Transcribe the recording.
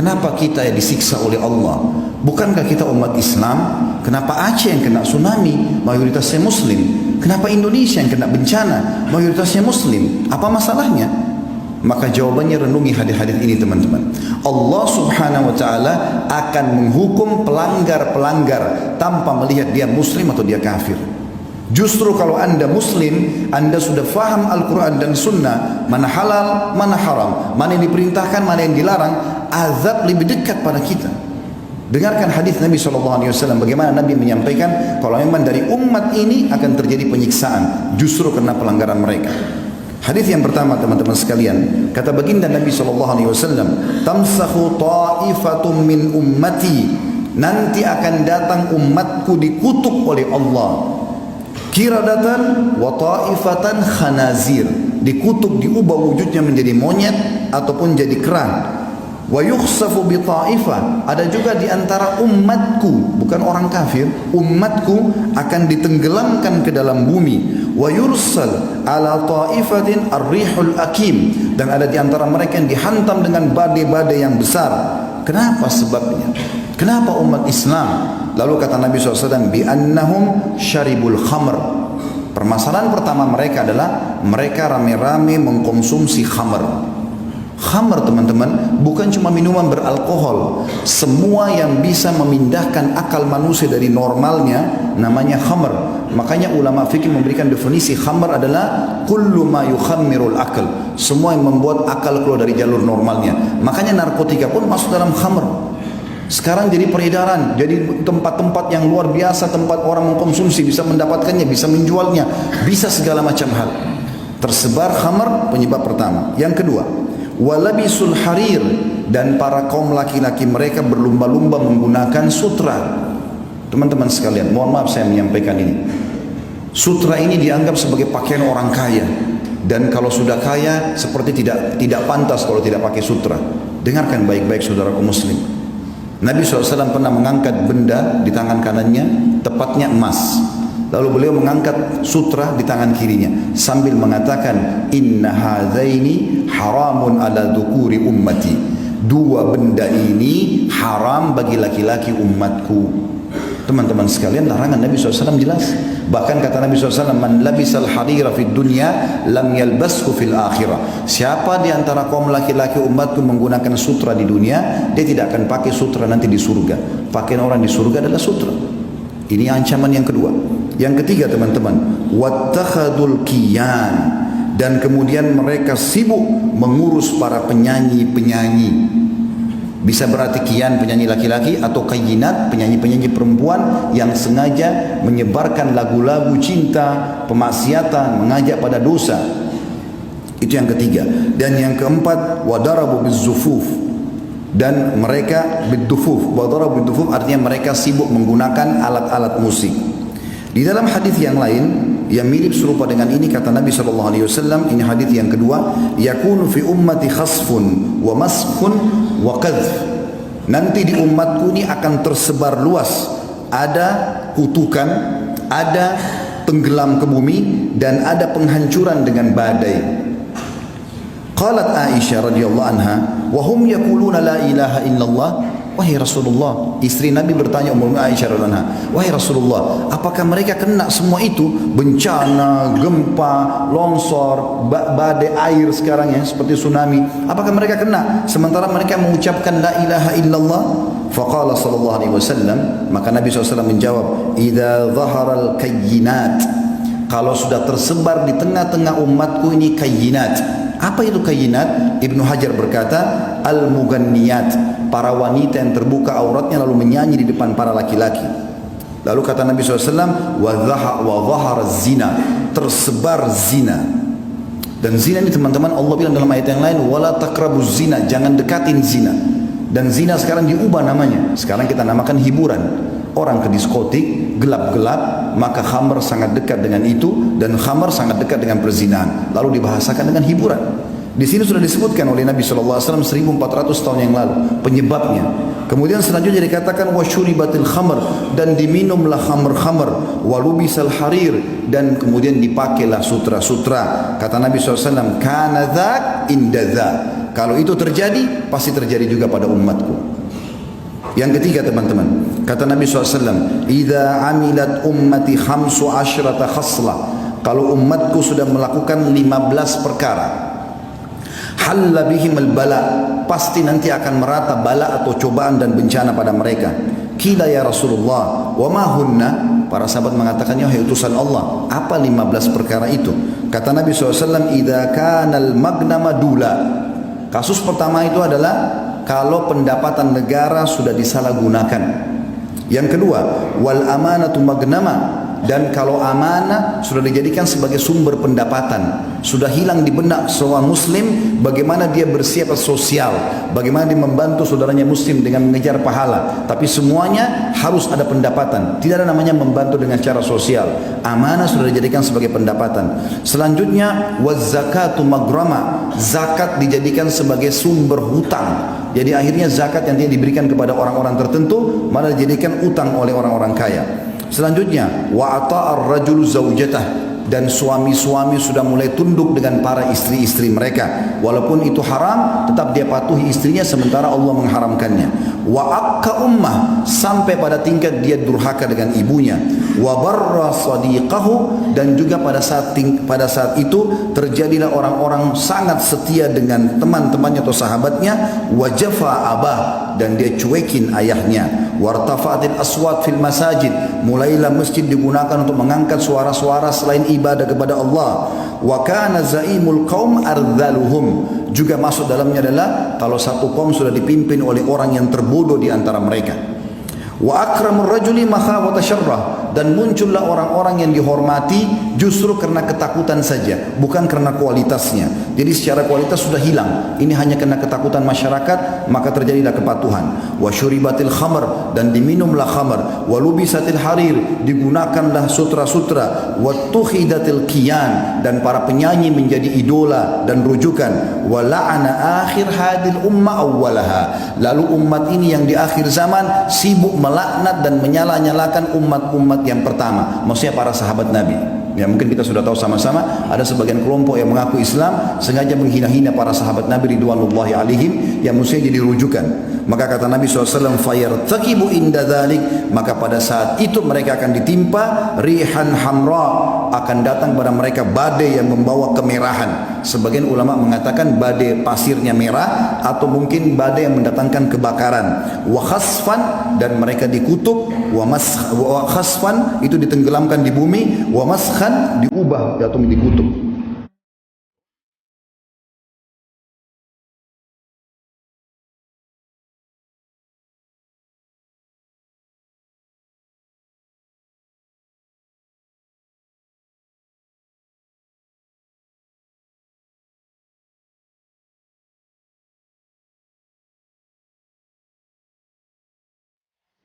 kenapa kita yang disiksa oleh Allah? Bukankah kita umat Islam? Kenapa Aceh yang kena tsunami? Mayoritasnya Muslim. Kenapa Indonesia yang kena bencana? Mayoritasnya Muslim. Apa masalahnya? Maka jawabannya renungi hadis-hadis ini teman-teman. Allah subhanahu wa ta'ala akan menghukum pelanggar-pelanggar tanpa melihat dia Muslim atau dia kafir. Justru kalau anda Muslim, anda sudah faham Al-Quran dan Sunnah, mana halal, mana haram, mana yang diperintahkan, mana yang dilarang, azab lebih dekat pada kita. Dengarkan hadis Nabi SAW, bagaimana Nabi menyampaikan kalau memang dari umat ini akan terjadi penyiksaan justru karena pelanggaran mereka. Hadis yang pertama teman-teman sekalian, kata baginda Nabi SAW, tamsahu ta'ifatum min ummati, nanti akan datang umatku dikutuk oleh Allah, kiradatan wa ta'ifatan khanazir, dikutuk, diubah wujudnya menjadi monyet ataupun jadi kerang. Wa yukhsafu bi ta'ifah, ada juga di antara umatku, bukan orang kafir, umatku akan ditenggelamkan ke dalam bumi. Wa yursal ala ta'ifatin ar-rihul akim, dan ada di antara mereka yang dihantam dengan badai-badai yang besar. Kenapa sebabnya? Kenapa umat Islam? Lalu kata Nabi SAW, bi annahum syaribul khamr. Permasalahan pertama mereka adalah mereka rame-rame mengkonsumsi khamr. Khamr teman-teman bukan cuma minuman beralkohol. Semua yang bisa memindahkan akal manusia dari normalnya namanya khamr. Makanya ulama fikih memberikan definisi khamr adalah kullu ma yukhammirul akal, semua yang membuat akal keluar dari jalur normalnya. Makanya narkotika pun masuk dalam khamr. Sekarang jadi peredaran, jadi tempat-tempat yang luar biasa, tempat orang mengkonsumsi, bisa mendapatkannya, bisa menjualnya, bisa segala macam hal. Tersebar khamr, penyebab pertama. Yang kedua, walabisul harir, dan para kaum laki-laki mereka berlumba-lumba menggunakan sutra. Teman-teman sekalian, mohon maaf saya menyampaikan ini. Sutra ini dianggap sebagai pakaian orang kaya, dan kalau sudah kaya seperti tidak pantas kalau tidak pakai sutra. Dengarkan baik-baik saudaraku muslim. Nabi SAW pernah mengangkat benda di tangan kanannya, tepatnya emas. Lalu beliau mengangkat sutra di tangan kirinya sambil mengatakan, inna hadzaini haramun ala dzukuri ummati. Dua benda ini haram bagi laki-laki umatku. Teman-teman sekalian, larangan Nabi SAW jelas. Bahkan kata Nabi SAW, man labisal harira fid dunya lam yalbashu fil akhirah. Siapa di antara kaum laki-laki umatku menggunakan sutra di dunia, dia tidak akan pakai sutra nanti di surga. Pakaian orang di surga adalah sutra. Ini ancaman yang kedua. Yang ketiga teman-teman, wattakhadul kiyan, dan kemudian mereka sibuk mengurus para penyanyi-penyanyi. Bisa berarti kian penyanyi laki-laki atau kayinat penyanyi-penyanyi perempuan yang sengaja menyebarkan lagu-lagu cinta, pemaksiatan, mengajak pada dosa. Itu yang ketiga. Dan yang keempat, wadarabu bizzufuf, dan mereka bidufuf. Wadarabu bidufuf artinya mereka sibuk menggunakan alat-alat musik. Di dalam hadis yang lain yang mirip serupa dengan ini kata Nabi SAW, ini hadis yang kedua, yakunu fi ummati khasfun wa maskhun wa qadhf. Nanti di umatku ini akan tersebar luas, ada kutukan, ada tenggelam ke bumi, dan ada penghancuran dengan badai. Qalat Aisyah radhiyallahu anha, wa hum yaquluna la ilaha illallah. Wahai Rasulullah, istri Nabi bertanya Ummu Aisyah radhiyallahu anha, wahai Rasulullah, apakah mereka kena semua itu? Bencana, gempa, longsor, badai air sekarang ya, seperti tsunami. Apakah mereka kena sementara mereka mengucapkan la ilaha illallah? Faqala sallallahu alaihi wasallam, maka Nabi SAW menjawab, idza dhaharal kayyinat, kalau sudah tersebar di tengah-tengah umatku ini kayyinat. Apa itu kayyinat? Ibnu Hajar berkata, al-muganniyat, para wanita yang terbuka auratnya lalu menyanyi di depan para laki-laki. Lalu kata Nabi SAW, wa dhahara zina, tersebar zina. Dan zina ini teman-teman Allah bilang dalam ayat yang lain, wala taqrabuz zina, jangan dekatin zina. Dan zina sekarang diubah namanya, sekarang kita namakan hiburan. Orang ke diskotik gelap-gelap, maka khamr sangat dekat dengan itu, dan khamr sangat dekat dengan perzinahan, lalu dibahasakan dengan hiburan. Di sini sudah disebutkan oleh Nabi SAW 1400 tahun yang lalu penyebabnya. Kemudian selanjutnya dikatakan wasyuribatil khamr, dan diminumlah khamr-khamr, walubisal harir, dan kemudian dipakailah sutra-sutra. Kata Nabi SAW, kana dzak inda dzak, Kalau itu terjadi, pasti terjadi juga pada umatku. Yang ketiga teman-teman, kata Nabi SAW, "Idza amilat ummati khamsu asyrata khaslah." Kalau umatku sudah melakukan 15 perkara, halla bihim al-bala, pasti nanti akan merata bala atau cobaan dan bencana pada mereka. Qila ya Rasulullah, wa ma hunna? Para sahabat mengatakan, ya utusan Allah, apa 15 perkara itu? Kata Nabi SAW, "Idza kana al-magnama dula." Kasus pertama itu adalah kalau pendapatan negara sudah disalahgunakan. Yang kedua, wal amanatu magnama, dan kalau amanah sudah dijadikan sebagai sumber pendapatan, sudah hilang di benak seorang muslim bagaimana dia bersiap sosial, bagaimana dia membantu saudaranya muslim dengan mengejar pahala, tapi semuanya harus ada pendapatan. Tidak ada namanya membantu dengan cara sosial. Amanah sudah dijadikan sebagai pendapatan. Selanjutnya waz zakatu magrama, zakat dijadikan sebagai sumber hutang. Jadi akhirnya zakat yang dia diberikan kepada orang-orang tertentu malah dijadikan utang oleh orang-orang kaya. Selanjutnya wa ata'ar rajulu zaujatah, dan suami-suami sudah mulai tunduk dengan para istri-istri mereka, walaupun itu haram tetap dia patuhi istrinya sementara Allah mengharamkannya. Wa akka ummah, sampai pada tingkat dia durhaka dengan ibunya. Wa barra sadiqahu, dan juga pada saat itu terjadilah orang-orang sangat setia dengan teman-temannya atau sahabatnya. Wa jafa abah, dan dia cuekin ayahnya. Wartafa'atil aswat fil masajid, mulailah masjid digunakan untuk mengangkat suara-suara selain ibadah kepada Allah. Wa kana zaimul qaum ardhaluhum, juga masuk dalamnya adalah kalau satu kaum sudah dipimpin oleh orang yang terbodoh di antara mereka. Wa akramur rajuli makhafata syarrah, dan muncullah orang-orang yang dihormati justru karena ketakutan saja, bukan karena kualitasnya. Jadi secara kualitas sudah hilang, ini hanya karena ketakutan masyarakat, maka terjadilah kepatuhan. Wa syuribatil khamr, dan diminumlah khamr. Wa lubisatil harir, digunakanlah sutra-sutra. Wa tukhidatil qiyan, dan para penyanyi menjadi idola dan rujukan. Wa la'ana akhir hadil umma awwalaha, lalu umat ini yang di akhir zaman sibuk melaknat dan menyala-nyalakan umat-umat yang pertama, maksudnya para sahabat Nabi. Ya, mungkin kita sudah tahu sama-sama ada sebagian kelompok yang mengaku Islam sengaja menghina-hina para sahabat Nabi ridwanullahi alaihim yang mestinya jadi rujukan. Maka kata Nabi SAW, fayartakibu inda dhalik, maka pada saat itu mereka akan ditimpa rihan hamra, akan datang pada mereka badai yang membawa kemerahan. Sebagian ulama mengatakan badai pasirnya merah, atau mungkin badai yang mendatangkan kebakaran. Wa khasfan, dan mereka dikutuk. Wa khasfan itu ditenggelamkan di bumi. Wa maskhan, diubah atau dikutuk.